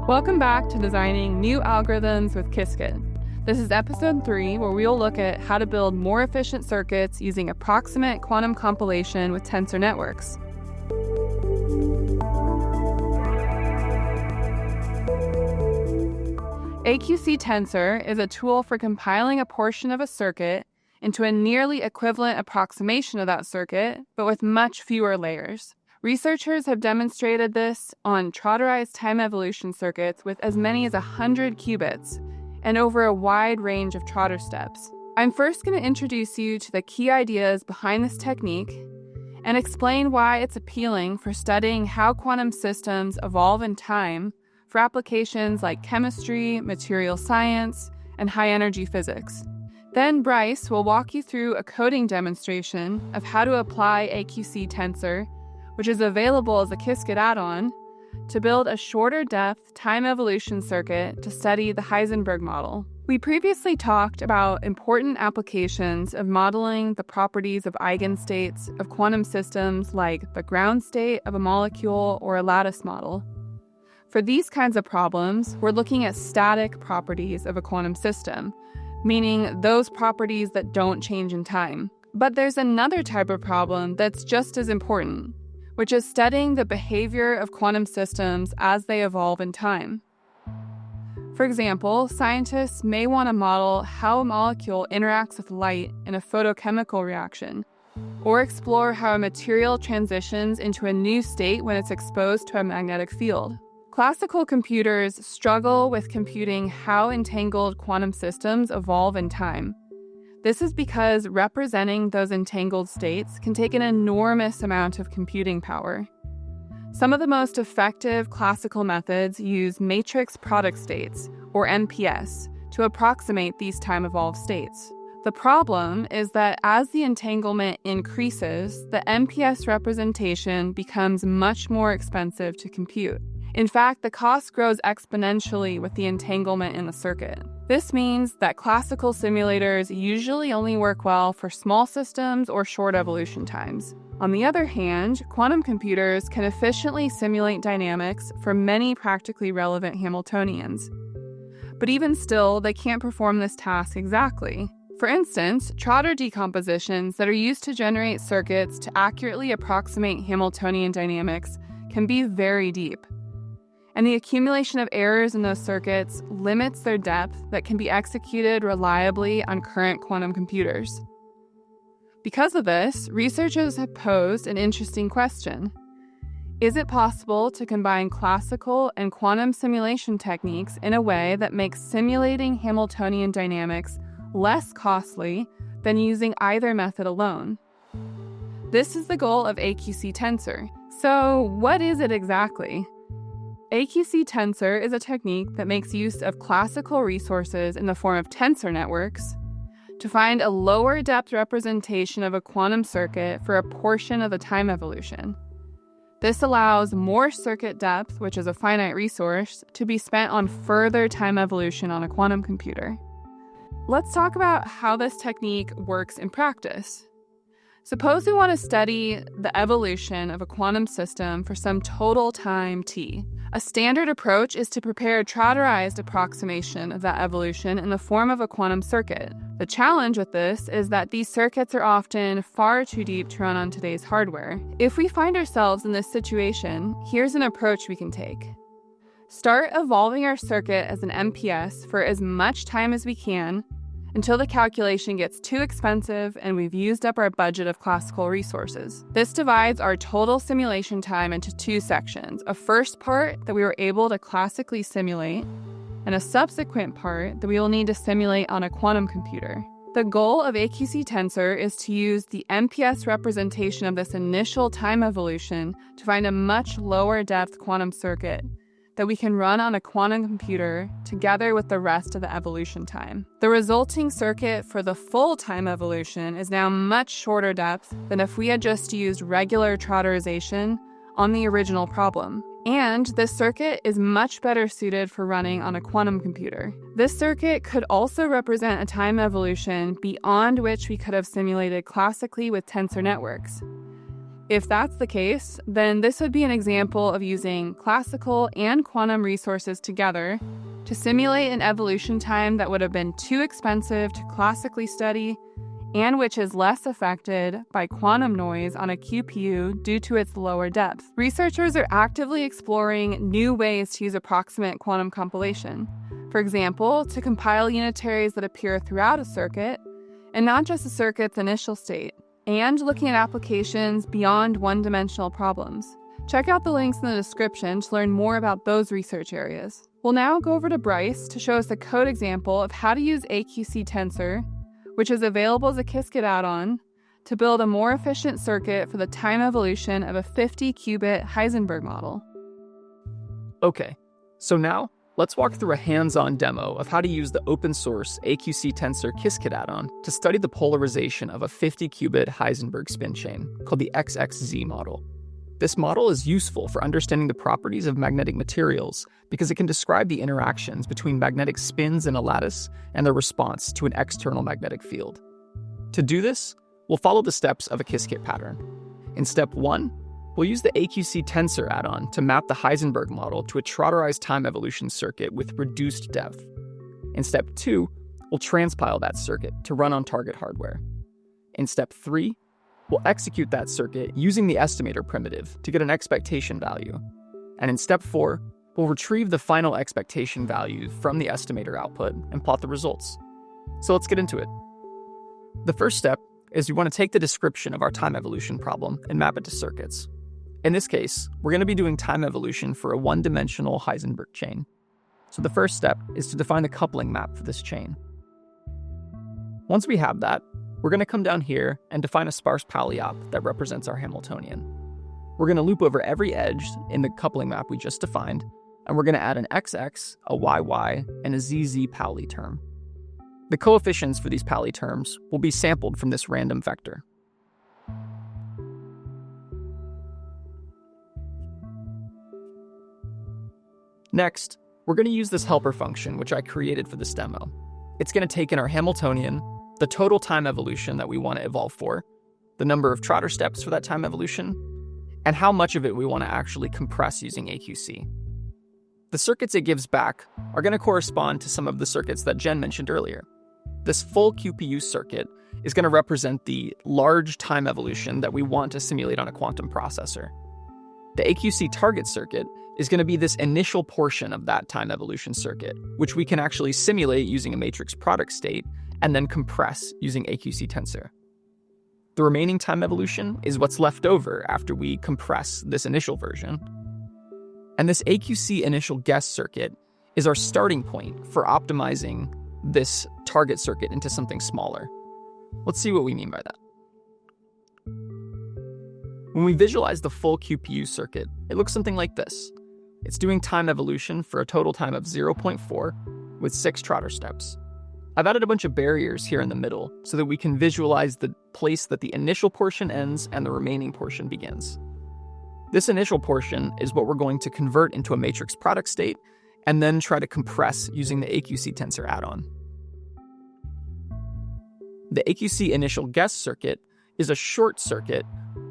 Welcome back to Designing New Algorithms with Qiskit. This is episode 3, where we'll look at how to build more efficient circuits using approximate quantum compilation with tensor networks. AQTensor is a tool for compiling a portion of a circuit into a nearly equivalent approximation of that circuit, but with much fewer layers. Researchers have demonstrated this on Trotterized time evolution circuits with as many as 100 qubits and over a wide range of Trotter steps. I'm first going to introduce you to the key ideas behind this technique and explain why it's appealing for studying how quantum systems evolve in time for applications like chemistry, material science, and high-energy physics. Then Bryce will walk you through a coding demonstration of how to apply AQCTensor, which is available as a Qiskit add-on, to build a shorter depth time evolution circuit to study the Heisenberg model. We previously talked about important applications of modeling the properties of eigenstates of quantum systems like the ground state of a molecule or a lattice model. For these kinds of problems, we're looking at static properties of a quantum system, meaning those properties that don't change in time. But there's another type of problem that's just as important, which is studying the behavior of quantum systems as they evolve in time. For example, scientists may want to model how a molecule interacts with light in a photochemical reaction, or explore how a material transitions into a new state when it's exposed to a magnetic field. Classical computers struggle with computing how entangled quantum systems evolve in time. This is because representing those entangled states can take an enormous amount of computing power. Some of the most effective classical methods use matrix product states, or MPS, to approximate these time-evolved states. The problem is that as the entanglement increases, the MPS representation becomes much more expensive to compute. In fact, the cost grows exponentially with the entanglement in the circuit. This means that classical simulators usually only work well for small systems or short evolution times. On the other hand, quantum computers can efficiently simulate dynamics for many practically relevant Hamiltonians. But even still, they can't perform this task exactly. For instance, Trotter decompositions that are used to generate circuits to accurately approximate Hamiltonian dynamics can be very deep. And the accumulation of errors in those circuits limits their depth that can be executed reliably on current quantum computers. Because of this, researchers have posed an interesting question. Is it possible to combine classical and quantum simulation techniques in a way that makes simulating Hamiltonian dynamics less costly than using either method alone? This is the goal of AQCTensor. So, what is it exactly? AQCTensor is a technique that makes use of classical resources in the form of tensor networks to find a lower depth representation of a quantum circuit for a portion of the time evolution. This allows more circuit depth, which is a finite resource, to be spent on further time evolution on a quantum computer. Let's talk about how this technique works in practice. Suppose we want to study the evolution of a quantum system for some total time t. A standard approach is to prepare a Trotterized approximation of that evolution in the form of a quantum circuit. The challenge with this is that these circuits are often far too deep to run on today's hardware. If we find ourselves in this situation, here's an approach we can take. Start evolving our circuit as an MPS for as much time as we can until the calculation gets too expensive and we've used up our budget of classical resources. This divides our total simulation time into two sections, a first part that we were able to classically simulate, and a subsequent part that we will need to simulate on a quantum computer. The goal of AQCTensor is to use the MPS representation of this initial time evolution to find a much lower depth quantum circuit that we can run on a quantum computer together with the rest of the evolution time. The resulting circuit for the full time evolution is now much shorter depth than if we had just used regular trotterization on the original problem. And this circuit is much better suited for running on a quantum computer. This circuit could also represent a time evolution beyond which we could have simulated classically with tensor networks. If that's the case, then this would be an example of using classical and quantum resources together to simulate an evolution time that would have been too expensive to classically study and which is less affected by quantum noise on a QPU due to its lower depth. Researchers are actively exploring new ways to use approximate quantum compilation. For example, to compile unitaries that appear throughout a circuit, and not just a circuit's initial state, and looking at applications beyond one-dimensional problems. Check out the links in the description to learn more about those research areas. We'll now go over to Bryce to show us a code example of how to use AQTensor, which is available as a Qiskit add-on, to build a more efficient circuit for the time evolution of a 50-qubit Heisenberg model. Okay, so now let's walk through a hands-on demo of how to use the open-source AQCTensor Qiskit add-on to study the polarization of a 50-qubit Heisenberg spin chain called the XXZ model. This model is useful for understanding the properties of magnetic materials because it can describe the interactions between magnetic spins in a lattice and their response to an external magnetic field. To do this, we'll follow the steps of a Qiskit pattern. In step 1, we'll use the AQCTensor add-on to map the Heisenberg model to a Trotterized time evolution circuit with reduced depth. In step 2, we'll transpile that circuit to run on target hardware. In step 3, we'll execute that circuit using the estimator primitive to get an expectation value. And in step 4, we'll retrieve the final expectation value from the estimator output and plot the results. So let's get into it. The first step is we want to take the description of our time evolution problem and map it to circuits. In this case, we're going to be doing time evolution for a one-dimensional Heisenberg chain. So the first step is to define the coupling map for this chain. Once we have that, we're going to come down here and define a sparse Pauli op that represents our Hamiltonian. We're going to loop over every edge in the coupling map we just defined, and we're going to add an XX, a YY, and a ZZ Pauli term. The coefficients for these Pauli terms will be sampled from this random vector. Next, we're going to use this helper function which I created for this demo. It's going to take in our Hamiltonian, the total time evolution that we want to evolve for, the number of Trotter steps for that time evolution, and how much of it we want to actually compress using AQC. The circuits it gives back are going to correspond to some of the circuits that Jen mentioned earlier. This full QPU circuit is going to represent the large time evolution that we want to simulate on a quantum processor. The AQC target circuit is going to be this initial portion of that time evolution circuit, which we can actually simulate using a matrix product state and then compress using AQCTensor. The remaining time evolution is what's left over after we compress this initial version. And this AQC initial guess circuit is our starting point for optimizing this target circuit into something smaller. Let's see what we mean by that. When we visualize the full QPU circuit, it looks something like this. It's doing time evolution for a total time of 0.4 with 6 Trotter steps. I've added a bunch of barriers here in the middle so that we can visualize the place that the initial portion ends and the remaining portion begins. This initial portion is what we're going to convert into a matrix product state and then try to compress using the AQCTensor add-on. The AQC initial guess circuit is a short circuit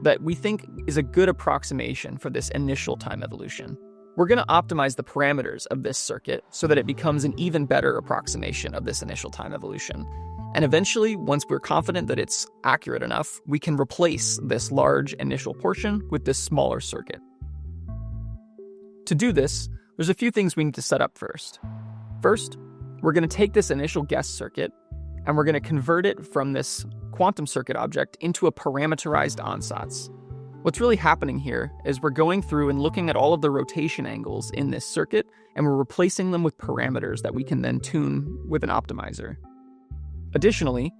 that we think is a good approximation for this initial time evolution. We're going to optimize the parameters of this circuit so that it becomes an even better approximation of this initial time evolution. And eventually, once we're confident that it's accurate enough, we can replace this large initial portion with this smaller circuit. To do this, there's a few things we need to set up first. First, we're going to take this initial guess circuit and we're going to convert it from this quantum circuit object into a parameterized ansatz. What's really happening here is we're going through and looking at all of the rotation angles in this circuit, and we're replacing them with parameters that we can then tune with an optimizer. Additionally,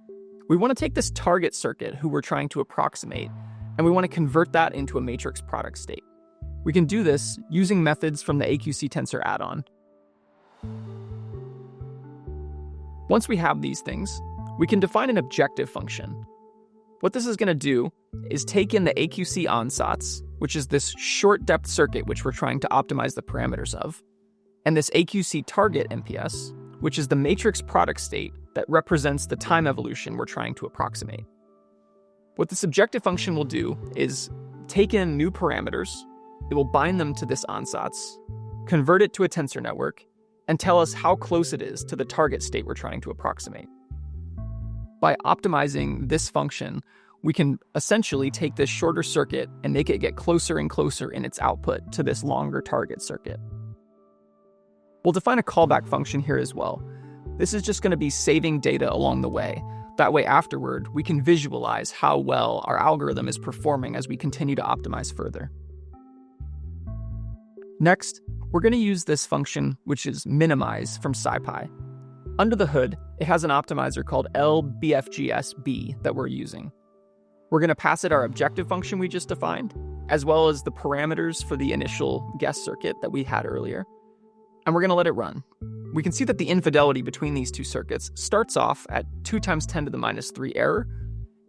we want to take this target circuit who we're trying to approximate, and we want to convert that into a matrix product state. We can do this using methods from the AQCTensor add-on. Once we have these things, we can define an objective function. What this is going to do is take in the AQC ansatz, which is this short depth circuit which we're trying to optimize the parameters of, and this AQC target MPS, which is the matrix product state that represents the time evolution we're trying to approximate. What this objective function will do is take in new parameters, it will bind them to this ansatz, convert it to a tensor network, and tell us how close it is to the target state we're trying to approximate. By optimizing this function, we can essentially take this shorter circuit and make it get closer and closer in its output to this longer target circuit. We'll define a callback function here as well. This is just going to be saving data along the way. That way afterward, we can visualize how well our algorithm is performing as we continue to optimize further. Next, we're going to use this function, which is minimize from SciPy. Under the hood, it has an optimizer called LBFGSB that we're using. We're going to pass it our objective function we just defined, as well as the parameters for the initial guess circuit that we had earlier. And we're going to let it run. We can see that the infidelity between these two circuits starts off at 2 × 10⁻³ error,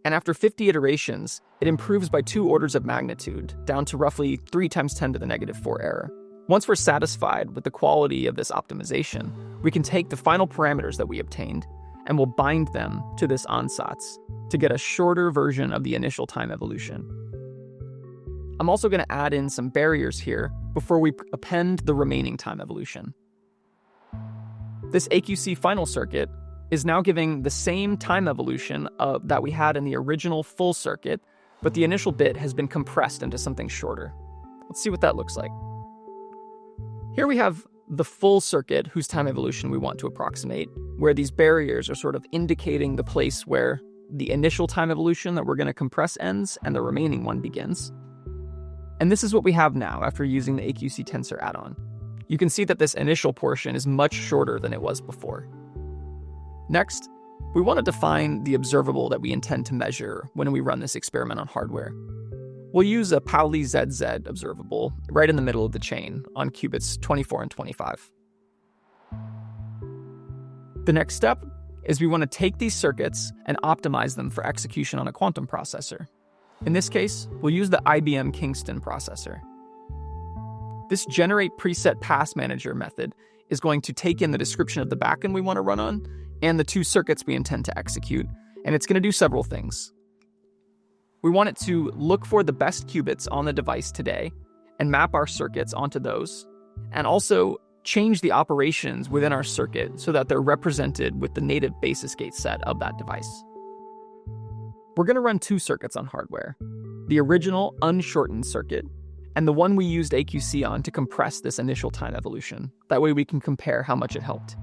and after 50 iterations, it improves by 2 orders of magnitude, down to roughly 3 × 10⁻⁴ error. Once we're satisfied with the quality of this optimization, we can take the final parameters that we obtained, and we'll bind them to this ansatz to get a shorter version of the initial time evolution. I'm also going to add in some barriers here before we append the remaining time evolution. This AQC final circuit is now giving the same time evolution that we had in the original full circuit, but the initial bit has been compressed into something shorter. Let's see what that looks like. Here we have the full circuit whose time evolution we want to approximate, where these barriers are sort of indicating the place where the initial time evolution that we're going to compress ends and the remaining one begins. And this is what we have now after using the AQTensor add-on. You can see that this initial portion is much shorter than it was before. Next, we want to define the observable that we intend to measure when we run this experiment on hardware. We'll use a Pauli ZZ observable right in the middle of the chain on qubits 24 and 25. The next step is we want to take these circuits and optimize them for execution on a quantum processor. In this case, we'll use the IBM Kingston processor. This generate preset pass manager method is going to take in the description of the backend we want to run on and the 2 circuits we intend to execute, and it's going to do several things. We want it to look for the best qubits on the device today and map our circuits onto those, and also change the operations within our circuit so that they're represented with the native basis gate set of that device. We're going to run 2 circuits on hardware, the original unshortened circuit, and the one we used AQC on to compress this initial time evolution. That way we can compare how much it helped.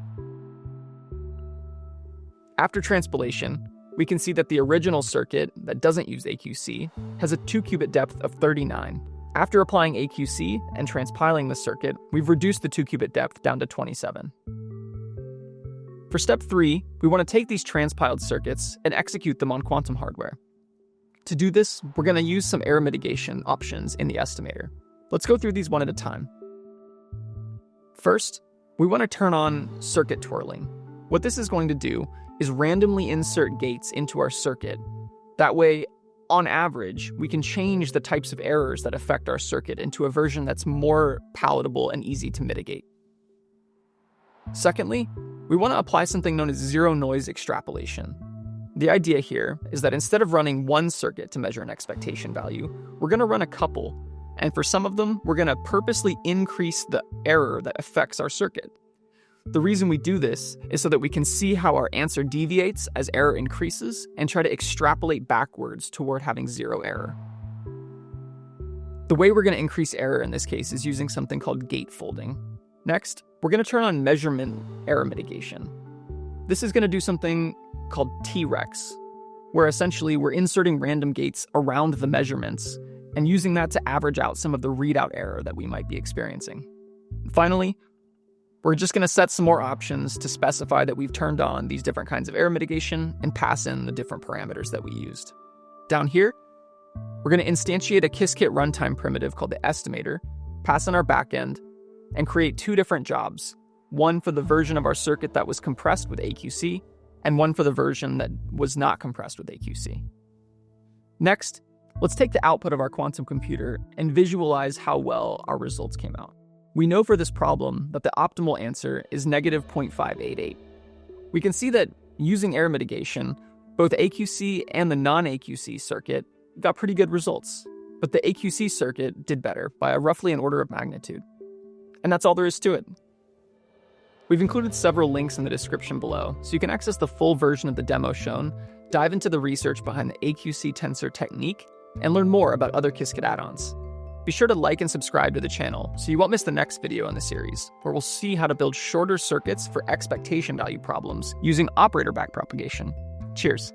After transpilation, we can see that the original circuit that doesn't use AQC has a 2-qubit depth of 39. After applying AQC and transpiling the circuit, we've reduced the 2-qubit depth down to 27. For step 3, we want to take these transpiled circuits and execute them on quantum hardware. To do this, we're going to use some error mitigation options in the estimator. Let's go through these one at a time. First, we want to turn on circuit twirling. What this is going to do is randomly insert gates into our circuit. That way, on average, we can change the types of errors that affect our circuit into a version that's more palatable and easy to mitigate. Secondly, we want to apply something known as zero noise extrapolation. The idea here is that instead of running one circuit to measure an expectation value, we're going to run a couple, and for some of them, we're going to purposely increase the error that affects our circuit. The reason we do this is so that we can see how our answer deviates as error increases and try to extrapolate backwards toward having 0 error. The way we're going to increase error in this case is using something called gate folding. Next, we're going to turn on measurement error mitigation. This is going to do something called T-Rex, where essentially we're inserting random gates around the measurements and using that to average out some of the readout error that we might be experiencing. Finally, we're just going to set some more options to specify that we've turned on these different kinds of error mitigation and pass in the different parameters that we used. Down here, we're going to instantiate a Qiskit runtime primitive called the estimator, pass in our backend, and create 2 different jobs, one for the version of our circuit that was compressed with AQC, and one for the version that was not compressed with AQC. Next, let's take the output of our quantum computer and visualize how well our results came out. We know for this problem that the optimal answer is -0.588. We can see that using error mitigation, both AQC and the non-AQC circuit got pretty good results. but the AQC circuit did better by roughly an order of magnitude. And that's all there is to it. We've included several links in the description below, so you can access the full version of the demo shown, dive into the research behind the AQC tensor technique, and learn more about other Qiskit add-ons. Be sure to like and subscribe to the channel so you won't miss the next video in the series, where we'll see how to build shorter circuits for expectation value problems using operator backpropagation. Cheers.